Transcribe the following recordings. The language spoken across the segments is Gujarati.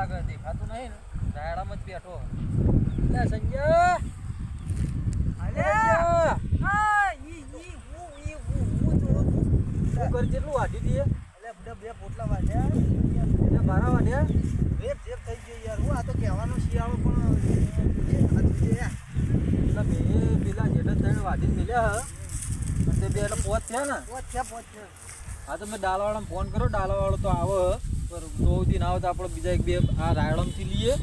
લાગે દેખાતું નહીં ને રાયડામાં જ બેઠો લે સંજય અલે આ હું કર જેટલું વાઢી દીએ એટલે બડા બે પોટલા વાઢ્યા એટલે 12 વાઢ્યા રેપ જેપ થઈ ગયો યાર હું આ તો કહેવાનો શિયાળો પણ એટલે બે પેલા જેઠ ત્રણ વાઢી મળ્યા અને તે બે એટલે પોચ થયા ને પોચ થયા હા તો મેં ડાલાવાળાને ફોન કરો ડાલાવાળો તો આવો પર દોથી ના આવે તો આપણે બીજા એક બે આ રાયડમથી લઈએ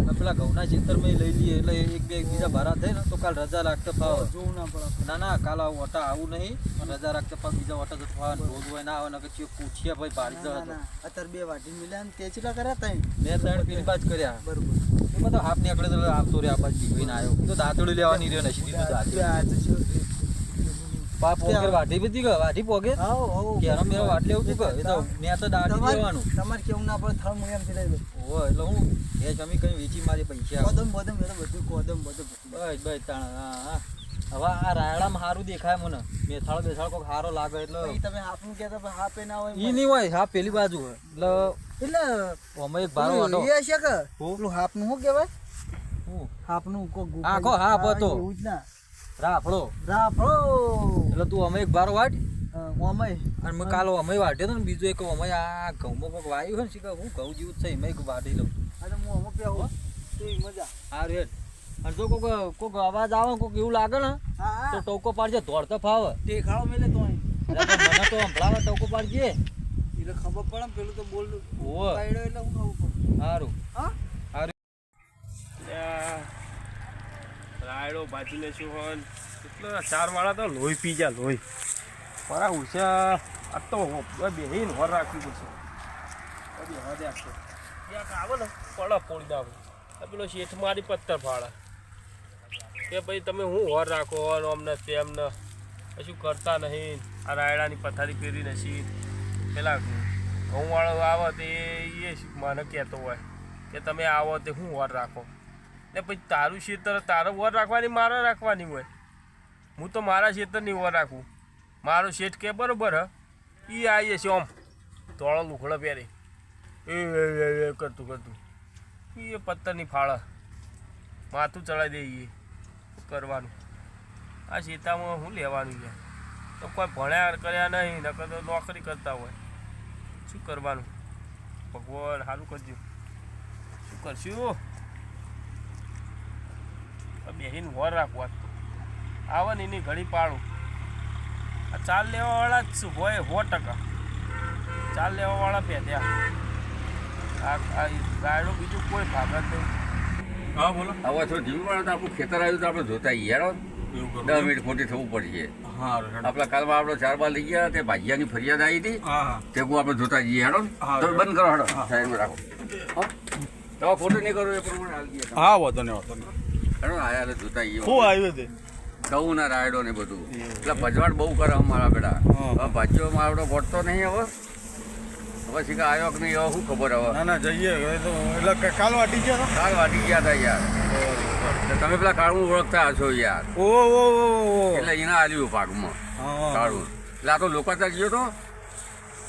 અને પેલા ઘઉંના ખેતરમાં લઈ લઈએ એટલે એક બે બીજા ભારા થાય ને તો કાલ રજા રાખતા ફાવ જોવું ના પડે ના કાલ ઓટા આવું નહીં અને રજા રાખતા ફાવ બીજા ઓટા તો ફાવ રોજ હોય ના આવે ને કે પૂછીએ ભાઈ ભારી જવા અત્યારે બે વાઢી મિલ્યા ને તે ચેટલા કર્યા તઈ મેં ત્રણ પેલી બાજ કર્યા બરોબર એમાં તો હાફ નીકળે તો આવતો રે આ બાજ દીકરીને આવ્યો તો દાંતડું લેવાની રહ્યો નથી દીધું પાપ પોગર વાઢી બધી કે વાઢી પોગે કેરો મેરો વાટ લેવું તું કે એ તો મેં તો દાઢી લેવાનું તમારે કેવું ના પડે થળ મુયમ થી લઈ લો ઓ એટલે હું એ જમી કઈ વેચી મારી પૈસા કોદમ બોદમ એ તો બધું કોદમ બધું બસ તાણ હા હવે આ રાયડામાં સારું દેખાય મને મેથાળ બેસાળ કોક સારો લાગે એટલે તમે હાફનું કહેતા પણ હાફે ના હોય ઈ નહીં હોય હાફ પેલી બાજુ હોય એટલે અમે એક ભારો વાટો એ છે કે પેલું હાફનું શું કહેવાય હું હાફનું કોક આખો હાફ હતો એવું જ ના રાફળો એટલે તું અમે એક બારો વાટ અમે અને મેં કાલો અમે વાટ્યો હતો ને બીજો એક અમે આ ઘઉંમાં કોઈક વાયું હોય ને શીખે હું ઘઉં જેવું જ છે એમાં એક વાટી લઉં અરે હું અમે પે હો તો મજા આ રેટ અને જો કોઈક અવાજ આવે કોઈક એવું લાગે ને તો ટોકો પાડજે દોડતો ફાવે દેખાડો મેલે તો મને તો સંભળાવે ટોકો પાડજે એટલે ખબર પડે પેલું તો બોલ એટલે હું ખબર પડે સારું હા રાયડો ભાજીને શું હોય એટલે ચારવાળા તો લોહી પી જાય લોહી પરા ઉછા આ તો બેહીને હોર રાખવી પડશે બધી હદે આપશે ક્યાંક આવે ને પડા પોડી દે આપણે પેલો શેઠ મારી પથ્થર ફાળે કે ભાઈ તમે હું હોર રાખો અમને તેમને કશું કરતા નહીં આ રાયડાની પથારી ફેરી નથી પેલા ઘઉંવાળો આવે તે એ મને કહેતો હોય કે તમે આવો તે હું હોર રાખો ને પછી તારું ખેતર તારો વર રાખવાની મારે રાખવાની હોય હું તો મારા ખેતરની વર રાખું મારો શેઠ કે બરાબર હ એ આવીએ છે આમ ધોળો લુખડો પહેરી એ કરતું એ પથ્થરની ફાળા માથું ચડાવી દઈએ કરવાનું આ ખેતરમાં શું લેવાનું છે તો કોઈ ભણ્યા કર્યા નહીં નકર તો નોકરી કરતા હોય શું કરવાનું ભગવાન સારું કરજો શું કરશું બેહીને વર રાખવા આવે ને એની ઘડી પાડું આ ચાલ લેવાવાળા જ શું હોય 100% ચાલ લેવાવાળા પહેર્યા આ ગાયડો બીજું કોઈ ભાગત નહીં હા બોલો હવે થોડું ધીમું પડે તો આપણું ખેતર આવ્યું તો આપણે જોતા યાર 10 મિનિટ ખોટી થવું પડશે આપણા કાલમાં આપણે 4 બાર લઈ ગયા તે ભાજીયાની ફરિયાદ આવી હતી તે હું આપણે જોતા જઈએ હેડો તમે બંધ કરો હેડો સાઈડમાં રાખો તમે ફોટો નહીં કરો એ પ્રમાણે હાલ ગયા હા વાંધો નહીં આયા જોતા શું આવ્યું તે ઘઉં ના રાયડો ને બધું એટલે ભજવાડ બહુ કરે અમારા બેટા હવે ભાજીઓ મારો ગોઠતો નહીં હવે શીખા આવ્યો કે નહીં હવે શું ખબર હવે ના જઈએ એટલે કાલ વાટી ગયા હતા યાર તમે પેલા કાળું ઓળખતા હશો યાર એટલે એના આલ્યું પાકમાં કાળું એટલે આ તો લોકો ત્યાં ગયો તો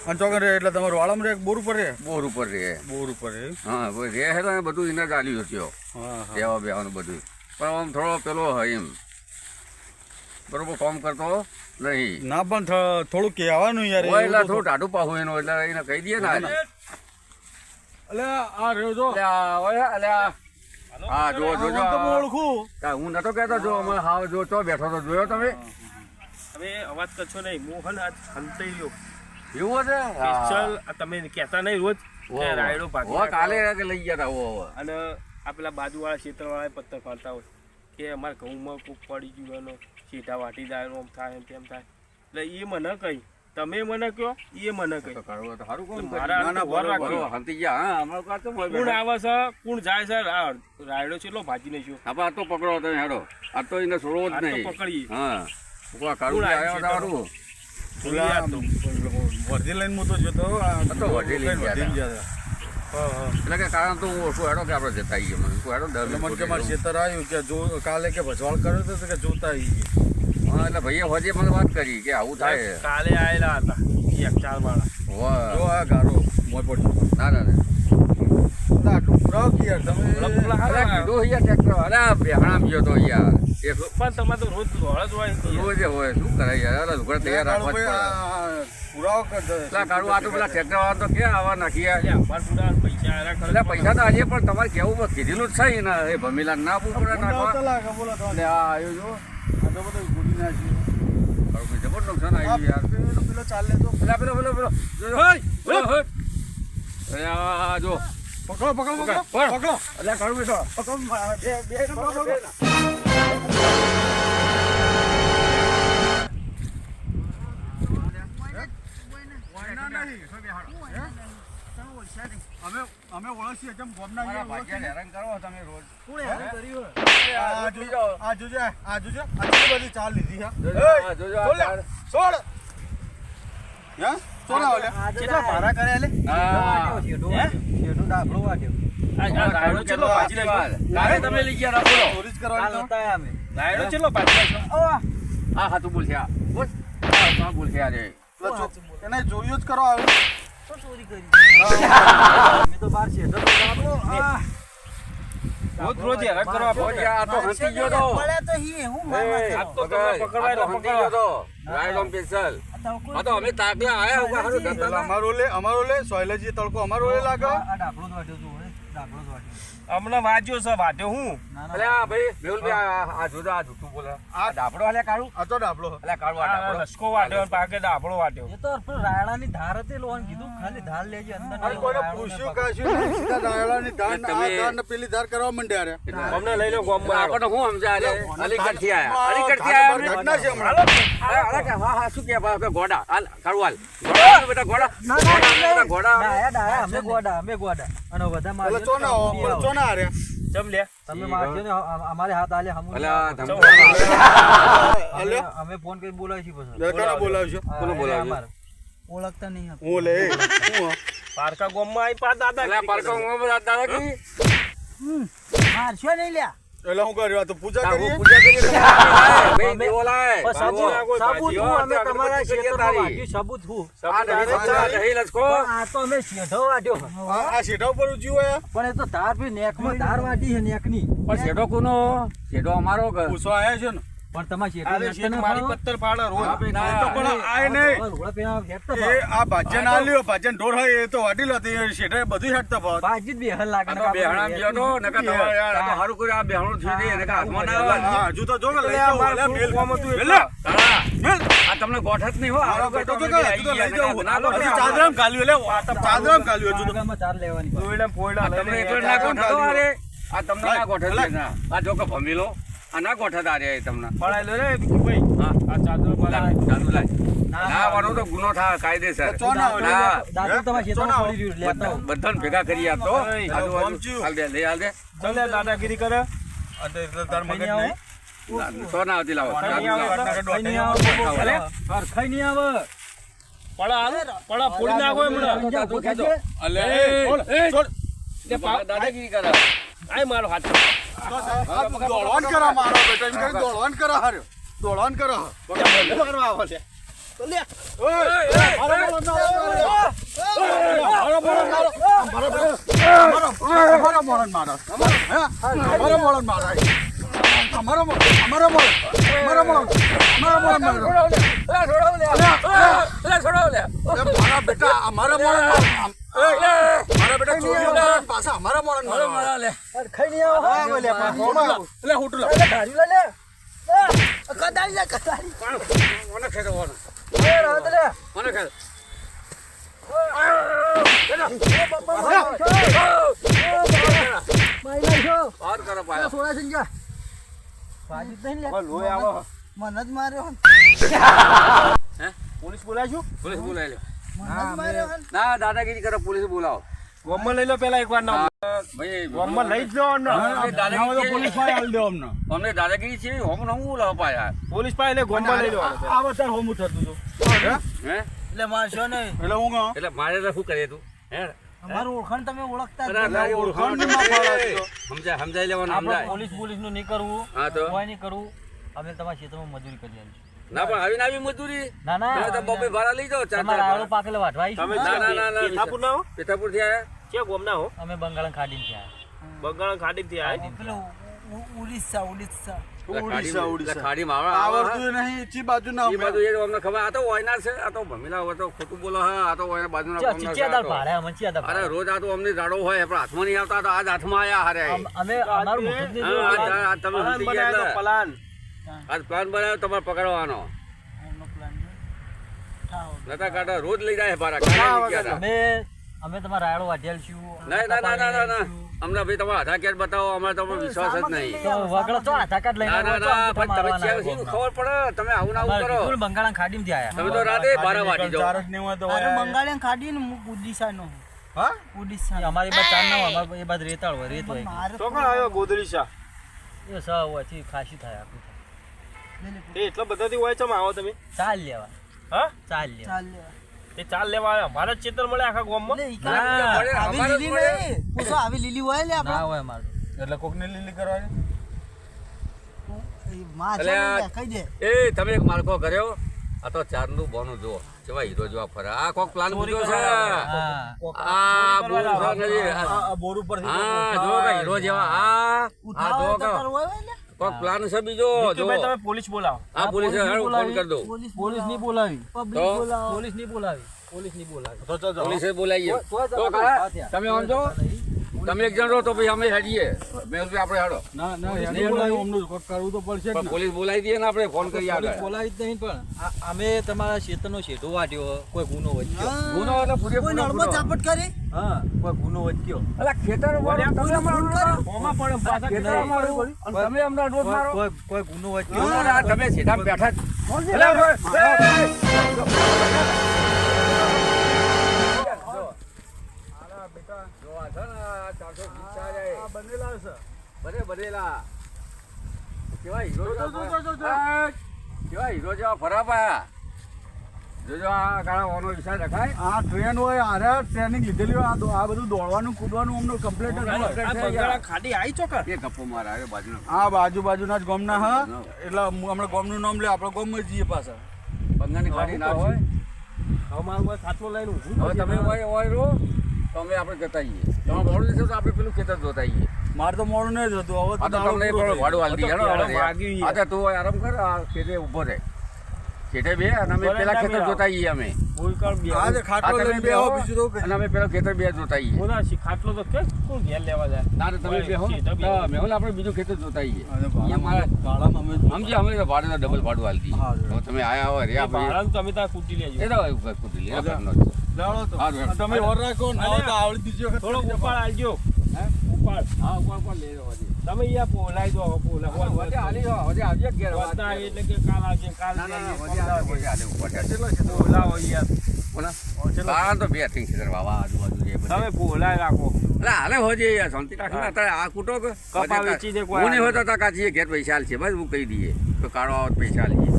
અને ચોકન રે એટલે તમારું વાળામાં રે બોર ઉપર રે હા રે હે તો બધું એને જ આલ્યું થયો બેવા બેવાનું બધું પણ આમ થોડો પેલો હોય એમ બરોબર કામ કરતો નહીં ના પણ થોડું કહેવાનું યાર એટલે થોડું ટાઢું પાહું એનું એટલે એને કહી દઈએ ને એટલે આ રહ્યો જો હા જો ઓળખું હું નતો કહેતો જો અમે હા જો તો બેઠો તો જોયો તમે હવે અવાજ કરશો નહીં મોહન આજ હલતાઈ રહ્યો એવું છે સ્પેશિયલ તમે કહેતા નહીં રોજ રાયડો ભાગી કાલે લઈ ગયા હતા અને આ પેલા બાજુવાળા ક્ષેત્રવાળા પથ્થર ફાડતા હોય કે અમારા ઘઉંમાં કોક પડી ગયું એનો સીધા વાટી જાય આમ થાય તેમ થાય એટલે એ મને કહી તમે મને કહો એ મને કહી કોણ આવે છે કોણ જાય છે રાયડો છે એટલો ભાજી નહીં આ તો પકડો તમે હેડો આ તો એને છોડવો જ નહીં પકડીએ હા કાળું આવ્યો વર્ધી લાઈન માં તો જતો વર્ધી લઈને ગયા એટલે કે કારણ તો હું ઓછું હેડો કે આપણે જતા આવીએ મને કે મારું ખેતર આવ્યું કે જો કાલે કે ભજવાળ કર્યો હતો કે જોતા આવી હા એટલે ભાઈએ હજે મને વાત કરી કે આવું થાય કાલે આવેલા હતા 4 વાળા જો આ ગારો મોય પડી ના તો આટલું પુરાવો કે યાર તમે અરે કીધું યાર ટ્રેક્ટર અરે બેહણામ ગયો તો યાર પણ તમારે તો રોજ દોડ જ હોય રોજ હોય શું કરે યાર અરે લુગડા તૈયાર રાખવા જ પડે પુરાવો કરજો પેલા કાઢું આ તો પેલા ટ્રેક્ટર વાળા તો ક્યાં આવા નાખી અમાર પૂરા પૈસા આરા કરે એટલે પૈસા તો આજે પણ તમારે કેવું બસ કીધેલું જ છે ને એ ભમીલા ના આપવું પડે નાખવા બોલો તો એટલે આ આવ્યો જો આ તો બધું ગોળી નાખ્યું જબરદસ્ત નુકસાન આવ્યું યાર પેલો ચાલ લે તો પેલો જો પકડો પકડો એટલે કાઢું બેઠો અમે ઓળખીએ જેમ ગોમના હેરાન કરો તમે રોજ આ જોજે આટલી બધી ચાલ લીધી છોડ હે સોના ઓલે કેટલા ભાડા કર્યા લે શેઠો ડાબલો વાટ્યો આ રાયડો ચેલો ભાજી લેજો તમે લઈ ગયા રાખો ચોરી જ કરવાની તો અમે રાયડો ચેલો ભાજી લેજો હા હા તું બોલ છે બોલ હા બોલ છે અરે એને ચોરીઓ જ કરો આવે શું ચોરી કરી અમે તો બાર શેઠો ડાબલો રોજ હેરાન કરો આ તો હંતી ગયો તો પડે તો હી હું આ તો તમે પકડવાય હંતી ગયો તો રાયડો પેન્સલ આ તો અમે તાકલા આયા અમારો લે સોયલાજી તડકો અમારો લે લાગે આ ડાબલો જ વાટ્યો તું ડાબલો જ વાટ્યો હમણાં વાંચ્યો છે વાટ્યો હું અલે આ ભાઈ મેહુલભાઈ આ જોજો આ જૂઠું બોલે આ ડાબડો હલે કાઢું આ તો ડાબલો અલે કાઢું આ આ ડાબડો લસકો વાટ્યો પાકે ડાબળો વાટ્યો એ તો પેલું રાયડાની ધાર હતી લોન કીધું ખાલી ધાર લેજે અંદર અરે કોઈને પૂછ્યું કાશું સીધા દાયડાની ધાન આ ધાન પેલી ધાર કરવા માંડ્યા રે અમને લઈ લો ગોમમાં આપણે હું સમજા રે અલીગઢ થી આયા ઘટના છે હમણાં અરે કે હા શું કે આપણે ગોડા હાલ કાઢું હાલ બેટા ગોડા ગોડા ડાયા અમે ગોડા અને બધા એટલે ચોના હારે ચમ લે તમે મારજો ને અમારે હાથ આલે હમુ અલે અમે ફોન કરી બોલાવી છીએ પછી લડકાને બોલાવજો કોને બોલાવજો ઓળખતા નહીં હું લે હું પારકા ગોમમાં આવી પા દાદા અલે પારકો હું દાદા કી મારશો નહીં લ્યા એટલે હું કર્યું આ તો પૂજા કરીએ પૂજા કરી ભાઈ દેવો લાય સબૂત હું અમે તમારા ક્ષેત્રમાં વાગ્યું સબૂત હું આ દહીં લસકો આ તો અમે શેઠો વાટ્યો આ શેઠા ઉપર ઉજ્યું હોય પણ એ તો ધાર પી નેકમાં ધાર વાટી છે નેકની પણ શેડો કોનો શેડો અમારો કે પૂછવા આયા છે ને પણ તમારે અરે શેઠ મારી પત્તર પાડે રોજ તો પણ આય નહીં એ આ ભાજન આલ્યો ભાજન ઢોર હોય એ તો વાટી લો તે શેઠે બધું હેડતા ભાવ બાજી જ બેહલ લાગે આ તો બેહણા ગયો તો નકા તમારે યાર આ તો હારું કર્યું આ બેહણું થઈ દે નકા હાથમાં ના આવે હા હજુ તો જો ને લઈ જાવ અમારે મેલ કોમ હતું મેલ આ તમને ગોઠત નહીં હો મારો બેટો તો લઈ જાવ ચાદરામ ગાલ્યો લે ચાદરામ ગાલ્યો હજુ તો ચાર લેવાની દોયડા પોયડા તમને એટલે ના ગોઠતો અરે આ તમને ના ગોઠત ના આ જો કે ભમી લો આ ના ગોઠત આ રે તમને પડાઈ લે રે ભાઈ હા આ ચાદર પડાઈ ચાલુ લાય ના વાનો તો ગુનો થાય કાયદેસર ચોના દાદુ તમારે શેઠો પડી રહ્યું લેતા આવો. બધાને ભેગા કરી આપતો ગમચ્યું. હાલ દે લઈ હાલ દે ચાલે દાદાગીરી કરે એટલે તાર મગજ નહીં તો ના આવતી લાવો ખાઈ નહીં આવે. ખાઈ નહીં આવે. ખાઈ નહીં આવે. પડા ફોડી નાખો એમને અલે છોડ દાદાગીરી કરે આય મારો હાથ દોડવાન કરા મારો બેટો એમ કરી દોડવાન કરા હાર્યો દોડવાન કરા કરવા આવે છે તો લે ઓય મારો બોલો મારો બોલો મારો મારો બોલો મારો અમારો મારા બેટા અમારા બેટા ચોરીઓ પાછા અમારા મોળન લે ખાઈ નહીં આવે. એટલે હુટુ લે ધાર્યું લે લે. કદાળી લે કદાળી. મને ખેતો એ રાત લે. મને ખેતો મારી નાખ્યો. ઓર કરો પાયો સોળા સંજા. બાજી તો નહીં લે. લોહી આવો મને જ માર્યો. પોલીસ બોલાવશું પોલીસ બોલાવી લે મને જ માર્યો. ના દાદાગીરી કરો પોલીસ બોલાવો ગોમમાં લઈ લો પેલા એકવાર ના ભાઈ ગોમમાં લઈ જ લો દાદાગીરી પોલીસ વાળા હાલ દે અમને અમને દાદાગીરી છે હોમ હું બોલાવો પાયા પોલીસ પાસે લઈ ગોમમાં લઈ લો આ બધા હોમું થતું હતું હે એટલે મારશો નહીં. એટલે હું કહું એટલે મારે તો શું કરીએ તું હે અમારું ઓળખાણ તમે ઓળખતા જ અરે નથી. તારી ઓળખાણ સમજાય લેવાનું આપણે સમજાય પોલીસ નહીં કરવું હા તો કોઈ નહીં કરવું અમે તમારા ક્ષેત્રમાં મજૂરી કરી આવીશું. ના પણ આવી આવી મજૂરી ના ના તમે તો બબે ભાડા લઈ જાઓ ચાર તમારા આળો ચાર પાકેલો વાટવા આવીશું. તમે ના, ના, ના, ના. પેથાપુર ના હો પેથાપુર થી આયા છે ગોમ ના હો અમે બંગાળ ખાડીને ત્યાં બંગાળ ખાડી થી આયા પેલો ઉડીસા એટલે ઉડીસા ખાડીમાં આવે આવડતું નહીં ચી બાજુ ના એ બાજુ એ અમને ખબર આ તો વાયનાર છે આ તો ભમીલા હોય તો ખોટું બોલો હા આ તો વાયના બાજુના ગામના છે ચિચિયા આ દાળ તો. ભાડે અમે ચિયા દાળ અરે ભાડે. રોજ આ તો અમને રાડો હોય પણ હાથમાં નહીં આવતા તો આજ હાથમાં આયા હારે અમે અમારું મોટું જ નહીં હા, જોયું. આજ તમે પલાન સમજી ગયા બનાવ્યો તો એટલે. પલાન આજ પ્લાન બનાવ્યો તમારે પકડવાનો નતા કાઢા રોજ લઈ જાય ભાડા કાઢી લઈ ગયા હતા. અમે તમારા રાયડો વાઢેલ છું. ના ના ના ના ના ના અમને ભાઈ તમારા આધાર કાર્ડ બતાવો અમારે તો વિશ્વાસ જ નહીં તો વગડો તો આધાર કાર્ડ લઈને ના ના આવો તો ના અમે પણ તમે તમારવાના છે આવો. શું ખબર પડે તમે આવું ના આવું અમારે કરો કીધું ને બંગાળના ખાડીમાંથી આયા. તમે તો રાતે બારા વાટી જાઓ બંગાળી ખાડી ને ઉડીસા નો હા ઉડીસા એ અમારી બાદ ચાર ના હોય, અમારી એ બાદ રેતાળ હોય, રેત હોય. તો કોણ આવ્યો ગોદરી શા એ સ હોય થી ખાસી થાય આખું થાય. એ એટલા બધાથી હોય ચમ આવો તમે ચાલ લેવા હા ચાલ લેવા. ચાલ એ ચાલ લેવા આવ્યા મારા ચેતર મળે આખા ગામમાં અમારે જ મળે. પૂછો આવી લીલી હોય લે ના હોય અમારું. એટલે કોક ને લીલી કરવાની માં એટલે આ- કહી દે એ તમે એક માળખો કર્યો આ તો ચારનું બોનું જુઓ કેવા હીરો જેવા ફરે આ કોક પ્લાન બીજો છે હા. આ બોરું છે નથી. આ બોર ઉપર હા જો કે હીરો જેવા આ જો કે કોક પ્લાન છે બીજો જો ભાઈ તમે પોલીસ બોલાવો આ પોલીસ ફોન કરી દો પોલીસ નહીં બોલાવી. તો પોલીસ નહીં બોલાવી. પોલીસ નહીં બોલાવી. પોલીસે બોલાવીએ તો કાકા તમે આમ જો તમે એક જણ રહો તો ભાઈ અમે હેડીએ મેં આપણે હેડો ના ના યાર બોલાવી અમને કરવું તો પડશે પણ પોલીસ બોલાવી દઈએ ને આપણે ફોન કરી આગળ બોલાવી જ નહીં પણ અમે તમારા ક્ષેત્રનો શેઢો વાટ્યો કોઈ ગુનો વધ્યો ગુનો એટલે પૂરેપૂરો ગુનો. કરી હા કોઈ ગુનો વધ્યો અલા ખેતર વાળા તમે અમારું ઓમાં પડે પાછા ખેતર અમારું અને તમે અમને રોજ મારો કોઈ ગુનો વધ્યો આ તમે સીધા બેઠા જ. જો આ છે ને આ 420 જાય. બનેલા છે બનેલા કેવા હીરો જેવા કેવા હીરો જેવા ફરાબા જોજો આ કાળા ઓનો વિચાર રખાય આ ટ્રેન હોય આરે ટ્રેનિંગ લીધેલી હોય આ બધું દોડવાનું કૂદવાનું અમને કમ્પ્લીટ જ હોય આ બંગાળા ખાડી આવી ચોકર એ ગપ્પો મારા આવે બાજુનો આ બાજુના જ ગામના હ એટલે હમણાં ગામનું નામ લે આપણે ગામમાં જ જઈએ પાછા બંગાળની ખાડી ના હોય અમારું કોઈ ખાટલો લઈને ઊભું હવે તમે હોય રો તો અમે આપણે જતા આવીએ તમે મોડું દેશો તો આપણે પેલું ખેતર જોતા આવીએ મારે તો મોડું નહીં જતું હવે આ તો તમને પણ વાડું હાલ દી હેડો પેલા વાગ્યું યાર. આ તું હોય આરામ કર આ ખેતે ઊભો રહે ખેતે બે અને અમે પેલા ખેતર જોતા આવીએ અમે ભૂલકાળ બે આજે ખાટલો લઈને બે આવો બીજું તો અને અમે પેલા ખેતર બે જોતા આવીએ બોલા છે ખાટલો તો કે કોણ ઘેર લેવા જાય ના તો તમે બેહો મેહુલ આપણે બીજું ખેતર જોતા આવીએ અહીંયા મારા ભાડામાં અમે સમજી અમે તો ભાડું ડબલ ભાડું હાલ દઈએ હા, હવે તમે આયા હોય રે આપણે ભાડાનું તમે ત્યાં કૂટી લેજો એ તો કુટી લે આપણનો જ. લાવો તો હા, હા. તમે ઓર રાખો ને હવે તો આવડી બીજી વખત થોડો ઉપાડ આલજો હે? ઉપાડ હા ઉપર લઈ જાઓ હજી. તમે અહીંયા પોલાઈ દો વધે હાલી જાઓ, વધે આવજે ઘેર વાત વધતા કરીએ. એટલે કે કાલ આવજે કાલ ના, ના, ના, વધે હાલે, વધે હાલે ઉપર. કેટલો છે તો? પોલાવો યાર બોલા. તારા તો બે ત્રણ ખેતર વાવા આજુબાજુ એ બધે. તમે પોલાઈ રાખો અલા, હાલે હોજે યાર, શાંતિ રાખીને હા. અત્યારે આ કૂટો કે કપા વધે વેચી દે કોઈ હું નહીં હાલે. હોતો તો કાચીએ ઘેર પૈસા હાલશે બસ હું કહી દઈએ તો કાળો આવત પૈસા હાલશે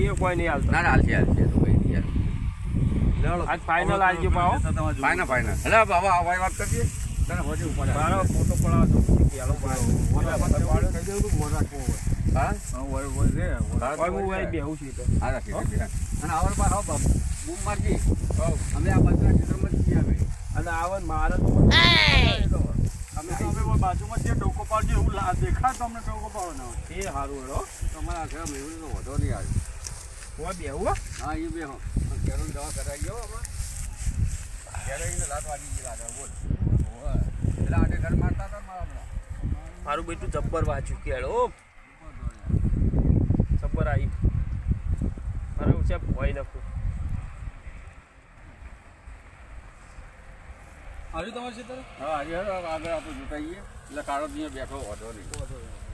એ કોઈ નહીં હાલતો ના ના હાલશે તો કહી દઈએ આજ ફાઇનલ આવજો પાહો ફાઈના હલે બાબા આ વાત કરીએ તને હોજે ઉપર હાલ. મારો ફોટો પડાવજો પેલો હા કોઈ હું અહીં બેહું છું તો હા રાખી દે બેટા. અને આવર બા હો બાપ બૂમ મારજી અમે આ બાજુના ક્ષેત્રમાં જ છીએ અમે અને આવન મારે તો અમે તો બાજુમાં જે ડોકો પાડજો એવું દેખાય તો અમને ડોકો પાડો ના એ સારું હેડો તમારા ઘરે મેળવી તો વધો નહીં આવે કોઈ બેહું હો? હા એ બે હો કેરોન દવા કરાવી ગયો આપણે કેરોઈને લાત વાગી ગઈ લાગે બોલ એટલે આટે ઘર મારતા હતા મારા હમણાં. મારું બેટું જબ્બર વાંચ્યું કે હેડો જબ્બર આવી મારે છે ભોય નાખું આવ્યું તમારે ક્ષેત્ર હા હજી હેડો આગળ આપણે જોતા જઈએ એટલે કાળો અહીંયા બેઠો વધો નહીં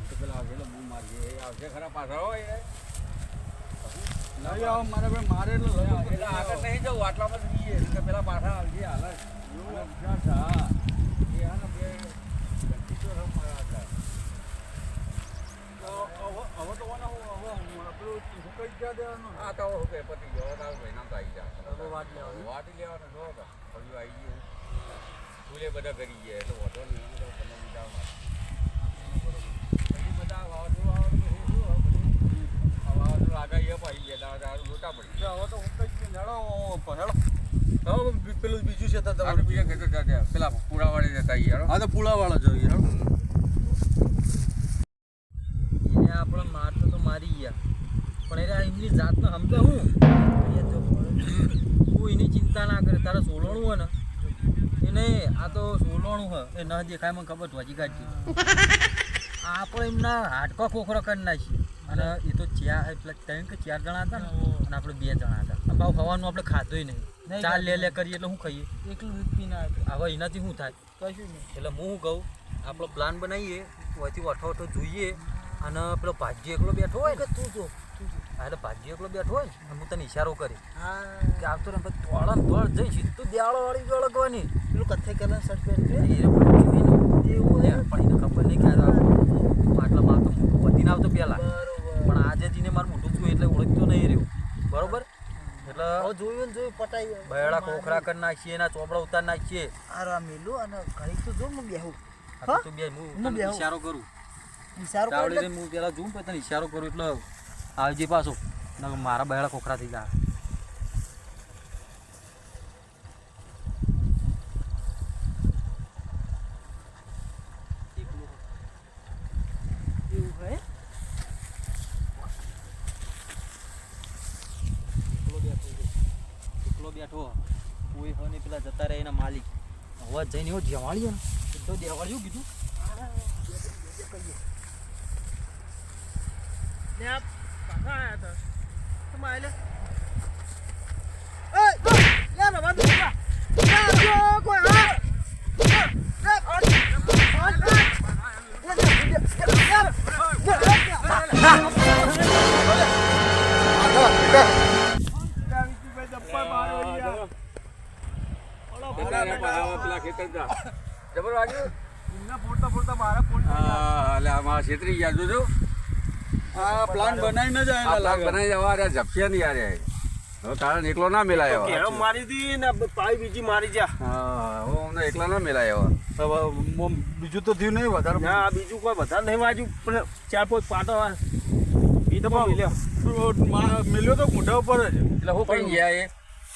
તો પેલા આવશે એટલે બૂમ મારજે એ આવશે ખરા પાછળ હોય નહીં આવો મારે ભાઈ મારે એટલે લઈ આવો. એટલે આગળ નહીં જવું આટલામાં જ જઈએ એટલે પેલા પાછા આવજે હાલ જ. અને વિચાર છે, હા એ હા ને બે ગંટીચો રમ મારા હતા. હવે તો કોને પેલું સુકાઈ ગયા દેવાનું આ તો શું કે પતી ગયો હવે તારું ભાઈ નામ તો આવી જાય તો વાટ લેવાની. વાટી લેવાનું જો કે ફળિયું આવી ગયું ફૂલે બધા કરી ગયા એટલે વધો નહીં એમ તો તમે બીજા પછી બધા વાવાઝોડું આવે તો પછી શું હવે બધું આ વાવાઝોડું આગાહી અપાઈ ગયા દારૂ લોટા પડી હવે તો હું કઈ હેડો હવે પેલું બીજું છે તો આપણે બીજા ખેતર ત્યાં પેલા પુરાવાળી જતા યાર હા તો પુલાવાળા જોઈએ હેડો એને આપણે મારતો તો મારી ગયા પણ એને એમની જાતને સમજે હું તું એની ચિંતા ના કરે તારે સોલવાનું હોય ને એને આ તો સોલવાનું હોય એ ન દેખાય મને ખબર ધ્વજી કાઢી આપણે એમના હાડકા ખોખરા કરી નાખીએ અને એ તો એટલે 3 કે 4 જણા હતા ને અને આપણે 2 જણા હતા ભાવ ખાવાનું આપણે ખાધોય નહીં ચાલ લે કરીએ એટલે શું ખાઈએ એકલું પીને હવે એનાથી શું થાય કશું નહીં એટલે હું શું કહું આપણો પ્લાન બનાવીએ વચ્ચે અઠો જોઈએ અને પેલો ભાજી એકલો બેઠો હોય કે તું જો હા એટલે ભાજી એકલો બેઠો હોય ને હું તને ઈશારો કરી કે આવતો ને પછી દોડ જઈ સીધું દેવાળો વાળી ગળગવાની પેલું કથે કલર શર્ટ પહેરી એવું પણ એને ખબર નહીં કે આટલામાં તો વધીને આવતો પહેલાં પણ આજે જીને મારું મોટું છું એટલે ઓળખતો નહીં રહ્યું બરોબર એટલે જોયું ને જોયું પટાઈ બહેડા કોખરા કરી નાખીએ એના ચોપડા ઉતાર નાખીએ આ મેલું અને ઘડી તો જો હું બેહું તું બે હું ઈશારો કરું તાવડી હું પેલા જોઉં પછી તને ઈશારો કરું એટલે આવજે પાછો મારા બહેડા કોખરા થઈ જાય બેઠો કોઈ હોય ને પેલા જતા રહે એના માલિક હવે જઈને એવો જવાળ્યો ને તો દેવાળ્યું કીધું પેલા ખેતર જબર વાગ્યું મારા છેતરી ગયા જોજો આ પ્લાન બનાવીને જ આ પ્લાન બનાવી જવા ઝપસ્યા નહીં યાર હવે તારા એકલો ના મેલાય કેળો મારી દી ને પાઈ બીજી મારી જા હા હું અમને એકલા ના મેલાય હવે બીજું તો થયું નહીં વધારે ના બીજું કોઈ વધારે નહીં વાજ્યું પણ 4-5 પાટો એ તો મિલ્યો તો મોઢા ઉપર જ એટલે હું કઈ ગયા એ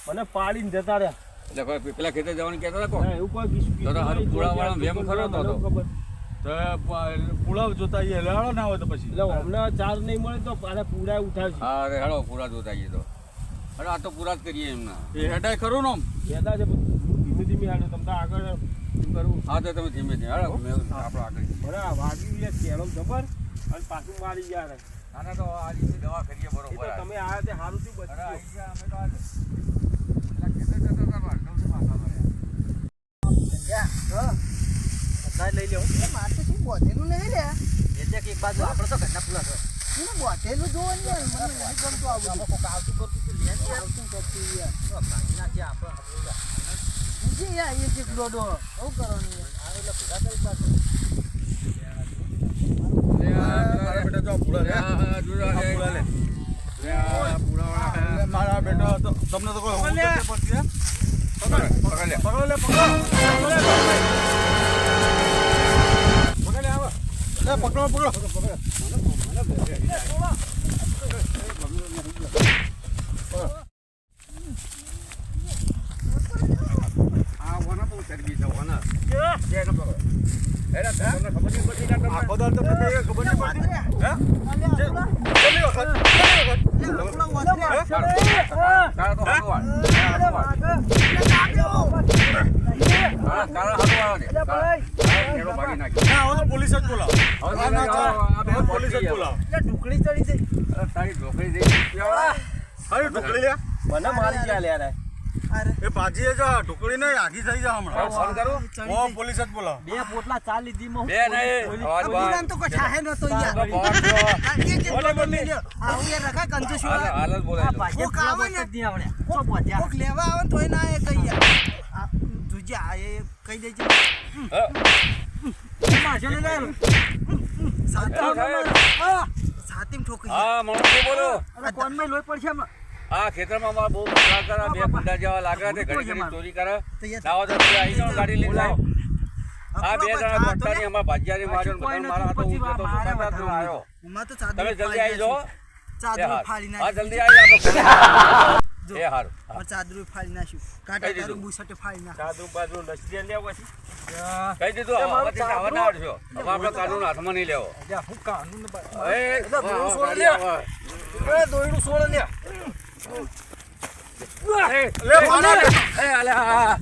મને પાડીને જતા રહ્યા એટલે પેલા ખેતર જવાનું કહેતા હતા કોણ એવું કોઈ પુરાવાળા વેમ ખરો તો પુલાવ જોતા આવીએ હેલાડો ના હોય તો પછી એટલે હમણાં ચાર્જ નહીં મળે તો પાછા પૂરા ઉઠાવશે હા હેડો પૂરા જોતા આવીએ તો અરે આ તો પૂરા જ કરીએ એમના એ હેડાય ખરું ને કહેતા છે ધીમે ધીમે હાડો તમને આગળ કરવું હા તો તમે ધીમે ધીમે હેડો આપણે આગળ બરાબર વાગ્યું લે કેળો જબર અને પાછું મારી ગયા રે આના તો આ રીતે દવા કરીએ બરોબર તમે આ તે સારું થયું અરે બચ્યું આવી ગયા અમે તો આ પેલા ખેતર જતા હતા પાછા લઈ લેવું મારે તો શું બોધેલું નહીં લે એટલે કે એક બાજુ આપણે તો ઘરના પુલા છે બોધેલું જોવાનું યાર મને નહીં ગમતું આવું કોક આવતું કરતું તું લે ને આવતું કરતું યાર ભાગી નાખીએ આપણે યાર એક દોડો શું કરવાનું યાર આ એટલે ભેગા કરી પાછું બેટા જો પુલા લે મારા બેટા તમને તો કોઈ પડતી પકડ લે પકડો આ વના બહુ ચરબી છે વના જે ન પકડો એરા તમને ખબર નહીં પડતી કે આખો દાલ તો ખબર નહીં પડતી હે તારા તો હાથવા તારા હાથવા દે કેળો ભાગી નાખી ના હવે તો પોલીસ જ બોલાવો હવે પોલીસ જ બોલાવો ઢુકડી ચડી છે તારી ઢોકળી દઈ અરે ઢોકળી લે મને મારી ગયા લે રે એ ભાજી જા ઢોકળી નહીં આખી થઈ જા હમણાં ફોન કરું ઓ પોલીસ જ બોલાવો બે પોટલા ચા લીધી માં બે નહીં અવાજ બંધ તો કઠા હે ન તો યાર હાલ જ બોલાય કોક લેવા આવે તોય ના એ કઈ યાર જુજે આ એ કઈ દેજે માજો ને લે સાતીમ ઠોકી હા મણો બોલો અરે કોણ મે લોઈ પડશે એમ આ ખેતરમાં અમારા બહુ નુકસાન કરે બે પુંડા જેવા લાગે છે ઘડી ઘડી ચોરી કરે લાવો તો આવી જાઓ ગાડી લઈને લાવો આ બે જણા ભટ્ટાની અમારા ભાજિયાની માર્યો બધા મારા હાથો ઊંચો તો આવ્યો ઉમા તો સાદું તમે જલ્દી આવી જાઓ ચાદર ફાડી નાખ. હા જલ્દી આવી આપણે. એ હારું. ચાદરું ફાડી નાખ્યું કાટા તારું બુસટે ફાડી નાખ. ચાદરું બાજરું નસરી લેવા પછી કહી દીધું હવે આવવા ના આવજો. હવે આપણે કાનૂન હાથમાં નહીં લેવો. હું કાનૂન એ દોયડું છોડ લે. દોયડું છોડ લે. એ અલ્યા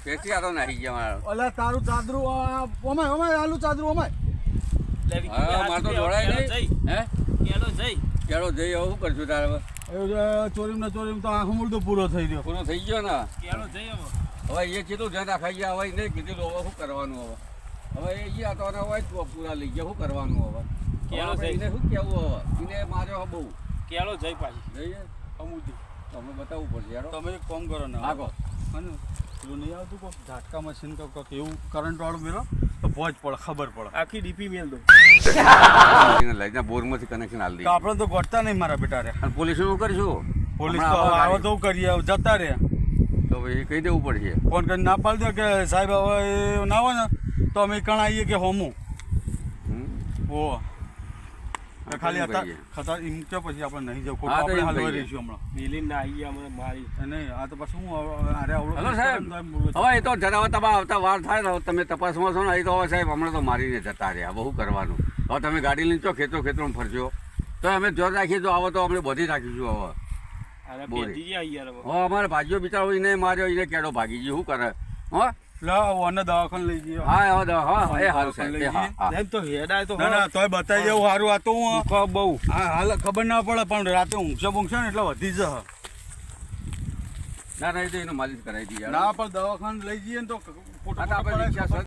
પેટી આ તો નાહી ગયા મારો. અલા તારું ચાદરું ઓમાય ઓમાય આલુ ચાદરું ઓમાય. હા મારે તો જોડાય નહીં. હે કેલો જઈ ચાલો જઈ હવે શું કરશું તારે? ચોરીમ ને ચોરીમ તો આંખ મૂળ તો પૂરો થઈ ગયો. પૂરો થઈ ગયો ને. કેલો જઈ હવે એ કીધું ધ્યાન રાખાઈ ગયા હવે નહીં કીધું હવે શું કરવાનું હવે? હવે એ ગયા તો હવે પૂરા લઈ ગયા શું કરવાનું હવે? કેલો આપણે જઈ એને શું કહેવું હવે? એને માર્યો બહુ. કેલો જઈ પાછી જઈએ અમુદી તમે બતાવવું પડશે યાર. તમે એક કામ કરો ને આગો અને પેલું નહીં આવતું કોક ઝાટકા મશીન કોક એવું કરંટ વાળું મેળો તો પહોંચ પડે ખબર પડે. આખી ડીપી મેલ દો લઈને બોરમાંથી કનેક્શન હાલ તો દઈએ. આપણે તો ગોઠતા નહીં મારા બેટા રે. અને પોલીસનું કરીશું. પોલીસ હમણાં તો આવો આવે તો કરીએ હવે જતા રે તો પછી કહી દેવું પડશે. ફોન કરીને ના પાડી દો કે સાહેબ હવે એ ના હોય ને તો અમે કણ આવીએ કે હોમું હમ? ઓ ખાલી એમ હતા કહીએ. ખતર એમ કે પછી આપણે નહીં જવું હા, તો આપણે એમ હલવાઈ કહીએ. રહીશું હમણાં મિલી ના આવી અમને મારી નહીં આ તો પછી હું અરે આવડો હલો સાહેબ હવે એ તો જરા તમે આવતા વાર થાય ને તમે તપાસમાં છો ને એ તો હવે સાહેબ હમણાં તો મારીને જતા રહ્યા બહુ કરવાનું. હવે તમે ગાડી લઈને ચો ખેતરોમાં ફરજો તો અમે જોર રાખીએ તો આવો તો અમે બધી રાખીશું હવે. અરે બોરી. બેટી યાર યાર હવે અમારે ભાગ્યો બિચારો એને માર્યો એને કેડો ભાગી ગયો શું કરે? હા ઓને દવાખાને લઈ જઈએ હા હા એ સારું સાહેબ એ હા હા તો હેડાય તો ના ના તોય બતાવી દેવું સારું આ તો હું બહુ હા હાલ ખબર ના પડે પણ રાતે ઊંઘશે ને એટલે વધી જશે. ના ના એ તો એને માલિશ કરાવી દઈએ. ના પણ દવાખાને લઈ જઈએ ને તો આ તો આપણે રિક્ષા